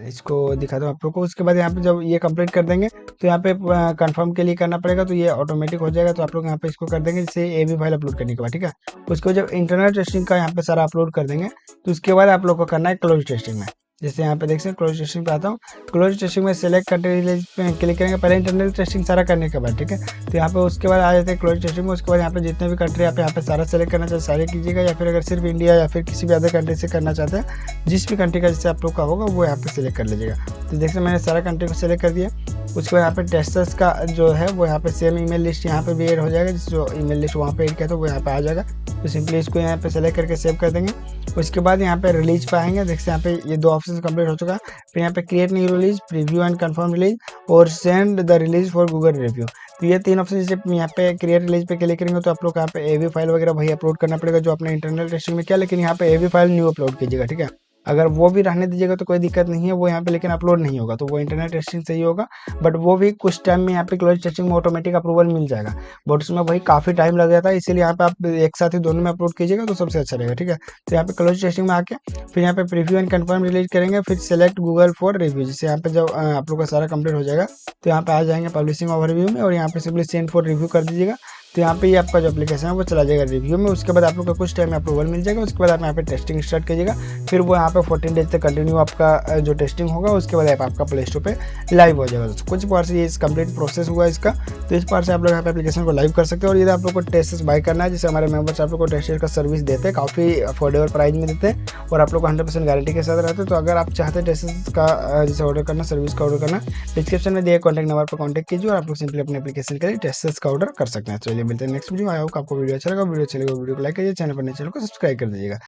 इसको दिखाता हूँ आप लोग को। उसके बाद यहाँ पे जब ये कंप्लीट कर देंगे तो यहाँ पे कंफर्म के लिए करना पड़ेगा, तो ये ऑटोमेटिक हो जाएगा। तो आप लोग यहाँ पे इसको कर देंगे जैसे ये भी फाइल अपलोड करने के बाद, ठीक है। उसको जब इंटरनल टेस्टिंग का यहाँ पे सारा अपलोड कर देंगे तो उसके बाद आप लोग को करना है क्लोज टेस्टिंग में। जैसे यहाँ पे देख सकते हैं क्लोज टेस्टिंग पे आता हूँ। क्लोज टेस्टिंग में सेलेक्ट कंट्री रिलीज पे क्लिक करेंगे पहले इंटरनल टेस्टिंग सारा करने के बाद, ठीक है। तो यहाँ पे उसके बाद आ जाते हैं क्लोज टेस्टिंग में। उसके बाद यहाँ पे जितने भी कंट्री आप यहाँ पे सारा सेलेक्ट करना चाहते सारे कीजिएगा, या फिर अगर सिर्फ इंडिया या फिर किसी भी अदर कंट्री से करना चाहते हैं, जिस भी कंट्री का जैसे आप लोग का होगा वो यहाँ पे सिलेक्ट कर लीजिएगा। तो देखिए मैंने सारा कंट्री को सिलेक्ट कर दिया। उसके बाद यहाँ पे टेस्टर्स का जो है वो यहाँ पे सेम ईमेल लिस्ट यहाँ पे भी ऐड हो जाएगा, जो ईमेल लिस्ट वहाँ पे ऐड किया तो वो यहाँ पे आ जाएगा। तो सिंपली इसको यहाँ पे सेलेक्ट करके सेव कर देंगे। उसके बाद यहाँ पे रिलीज पे आएंगे। देखिए यहाँ पे ये 2 ऑप्शन कंप्लीट हो चुका है। फिर यहाँ पे create new release, preview and confirm release और send the release for Google review. तो ये 3 ऑप्शन जैसे यहाँ पे क्रिएट रिलीज पे क्लिक करेंगे तो आप लोग यहाँ पे एवी फाइल वगैरह वही अपलोड करना पड़ेगा जो आपने इंटरनल टेस्टिंग में किया, लेकिन यहाँ पे एवी फाइल न्यू अपलोड कीजिएगा, ठीक है। अगर वो भी रहने दीजिएगा तो कोई दिक्कत नहीं है, वो यहाँ पे लेकिन अपलोड नहीं होगा, तो वो इंटरनेट टेस्टिंग से ही होगा। बट वो भी कुछ टाइम में यहाँ पे क्लोज टेस्टिंग में ऑटोमेटिक अप्रूवल मिल जाएगा, बट उसमें वही काफ़ी टाइम लग जाता है। इसीलिए यहाँ पे आप एक साथ ही दोनों में अपलोड कीजिएगा तो सबसे अच्छा रहेगा, ठीक है। तो यहाँ पे क्लोज टेस्टिंग में आके फिर यहाँ पे प्रीव्यू एंड कंफर्म रिलीज करेंगे, फिर सेलेक्ट गूगल फॉर रिव्यू। जैसे यहाँ पे जब आप लोग का सारा कंप्लीट हो जाएगा तो यहाँ पे आ जाएंगे पब्लिशिंग ओवरव्यू में, और यहाँ पे सिंपली सेंड फॉर रिव्यू कर दीजिएगा। तो यहाँ पे ये आपका जो एप्लीकेशन है वो चला जाएगा रिव्यू में। उसके बाद आप लोग का कुछ टाइम में अप्रूवल मिल जाएगा। उसके बाद आप यहाँ पे टेस्टिंग स्टार्ट कीजिएगा, फिर वो यहाँ पे 14 डेज तक कंटिन्यू आपका जो टेस्टिंग होगा। उसके बाद ऐप आपका प्ले स्टोर पे लाइव हो जाएगा। तो कुछ बार से ये कंप्लीट प्रोसेस हुआ इसका, तो इस बार से आप लोग यहाँ पे एप्लीकेशन को लाइव कर सकते हैं। और यदि आप लोग को टेस्टेस बाय करना है, जैसे हमारे मेंबर्स आप लोग को टेस्टेस का सर्विस देते हैं, काफ़ी अफोर्डेबल प्राइस में देते हैं और आप लोग को 100% गारंटी के साथ रहते हैं। तो अगर आप चाहते हैं टेस्टेस का जैसे ऑर्डर करना, सर्विस का ऑर्डर करना, डिस्क्रिप्शन में दिए कॉन्टैक्ट नंबर पर कॉन्टैक्ट कीजिए और आप लोग सिंपली अपने एप्लीकेशन के लिए टेस्टेस का ऑर्डर कर सकते हैं। चलिए मिलते हैं नेक्स्ट वीडियो। आपको वीडियो अच्छा लगा, वीडियो को लाइक कीजिए, चैनल पर नए चैनल को सब्सक्राइब कर दीजिएगा।